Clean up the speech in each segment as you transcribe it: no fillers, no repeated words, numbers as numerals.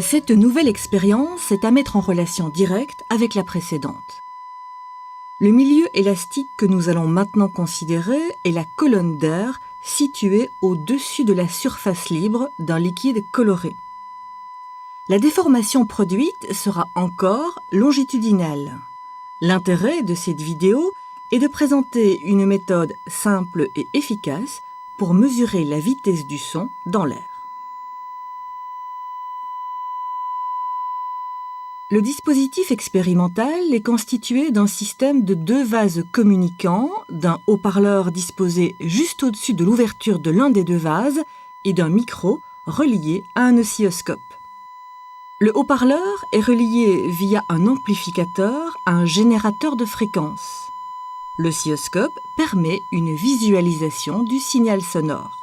Cette nouvelle expérience est à mettre en relation directe avec la précédente. Le milieu élastique que nous allons maintenant considérer est la colonne d'air située au-dessus de la surface libre d'un liquide coloré. La déformation produite sera encore longitudinale. L'intérêt de cette vidéo est de présenter une méthode simple et efficace pour mesurer la vitesse du son dans l'air. Le dispositif expérimental est constitué d'un système de 2 vases communicants, d'un haut-parleur disposé juste au-dessus de l'ouverture de l'un des 2 vases et d'un micro relié à un oscilloscope. Le haut-parleur est relié via un amplificateur à un générateur de fréquences. L'oscilloscope permet une visualisation du signal sonore.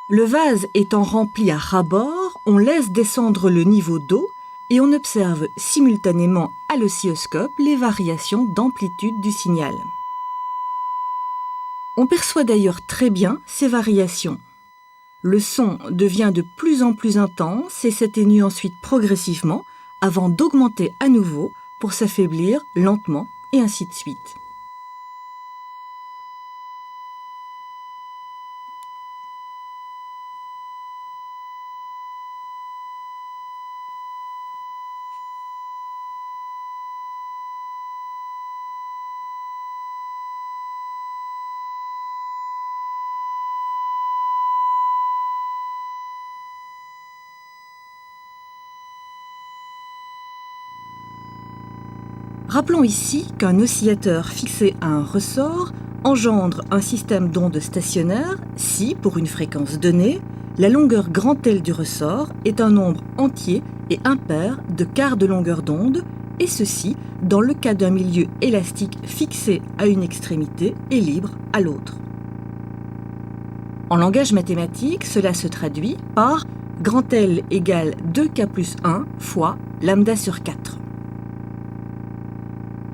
Le vase étant rempli à ras-bord, on laisse descendre le niveau d'eau et on observe simultanément à l'oscilloscope les variations d'amplitude du signal. On perçoit d'ailleurs très bien ces variations. Le son devient de plus en plus intense et s'atténue ensuite progressivement avant d'augmenter à nouveau pour s'affaiblir lentement et ainsi de suite. Rappelons ici qu'un oscillateur fixé à un ressort engendre un système d'ondes stationnaires si, pour une fréquence donnée, la longueur grand L du ressort est un nombre entier et impair de quarts de longueur d'onde, et ceci dans le cas d'un milieu élastique fixé à une extrémité et libre à l'autre. En langage mathématique, cela se traduit par grand L égale 2K plus 1 fois lambda sur 4.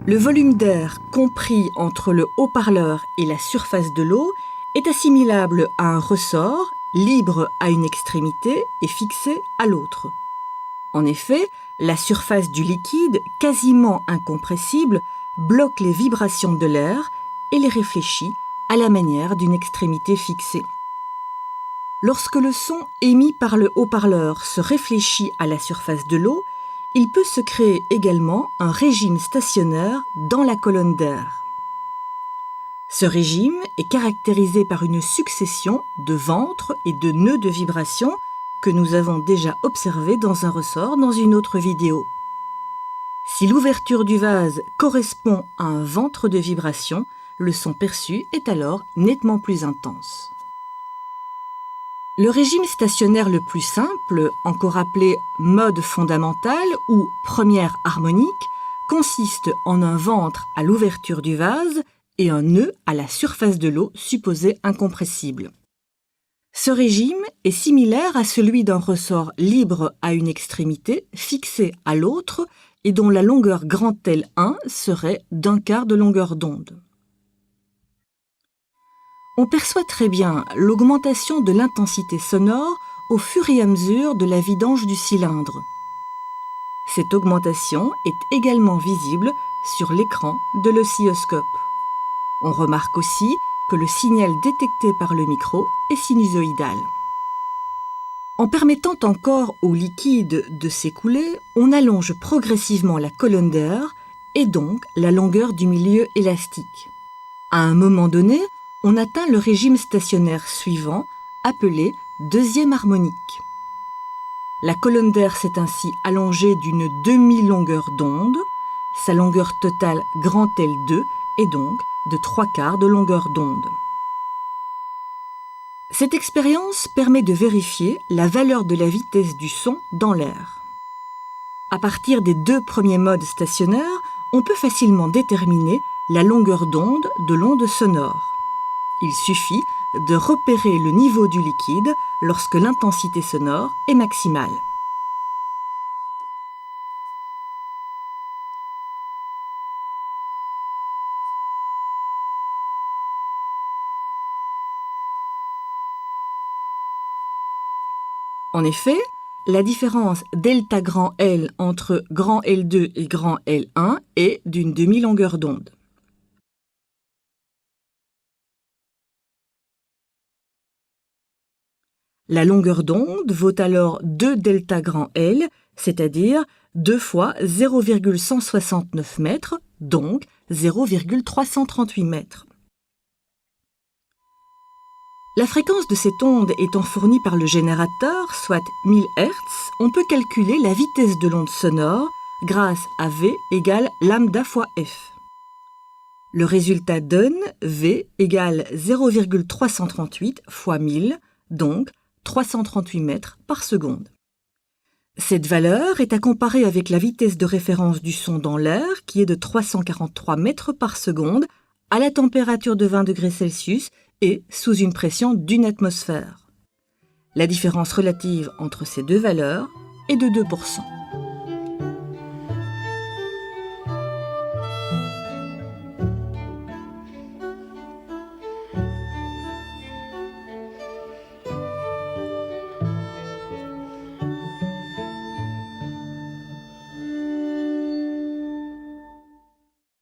Le volume d'air compris entre le haut-parleur et la surface de l'eau est assimilable à un ressort libre à une extrémité et fixé à l'autre. En effet, la surface du liquide, quasiment incompressible, bloque les vibrations de l'air et les réfléchit à la manière d'une extrémité fixée. Lorsque le son émis par le haut-parleur se réfléchit à la surface de l'eau, il peut se créer également un régime stationnaire dans la colonne d'air. Ce régime est caractérisé par une succession de ventres et de nœuds de vibration que nous avons déjà observés dans un ressort dans une autre vidéo. Si l'ouverture du vase correspond à un ventre de vibration, le son perçu est alors nettement plus intense. Le régime stationnaire le plus simple, encore appelé mode fondamental ou première harmonique, consiste en un ventre à l'ouverture du vase et un nœud à la surface de l'eau supposé incompressible. Ce régime est similaire à celui d'un ressort libre à une extrémité fixé à l'autre et dont la longueur grand L1 serait d'un quart de longueur d'onde. On perçoit très bien l'augmentation de l'intensité sonore au fur et à mesure de la vidange du cylindre. Cette augmentation est également visible sur l'écran de l'oscilloscope. On remarque aussi que le signal détecté par le micro est sinusoïdal. En permettant encore au liquide de s'écouler, on allonge progressivement la colonne d'air et donc la longueur du milieu élastique. À un moment donné, on atteint le régime stationnaire suivant, appelé deuxième harmonique. La colonne d'air s'est ainsi allongée d'une demi-longueur d'onde. Sa longueur totale grand L2 est donc de 3/4 de longueur d'onde. Cette expérience permet de vérifier la valeur de la vitesse du son dans l'air. À partir des 2 premiers modes stationnaires, on peut facilement déterminer la longueur d'onde de l'onde sonore. Il suffit de repérer le niveau du liquide lorsque l'intensité sonore est maximale. En effet, La différence delta grand L entre grand L2 et grand L1 est d'une demi-longueur d'onde. La longueur d'onde vaut alors 2 delta grand L, c'est-à-dire 2 fois 0,169 mètres, donc 0,338 mètres. La fréquence de cette onde étant fournie par le générateur, soit 1000 Hz, on peut calculer la vitesse de l'onde sonore grâce à V égale lambda fois F. Le résultat donne V égale 0,338 fois 1000, donc 338 mètres par seconde. Cette valeur est à comparer avec la vitesse de référence du son dans l'air qui est de 343 mètres par seconde à la température de 20 degrés Celsius et sous une pression d'une atmosphère. La différence relative entre ces deux valeurs est de 2%.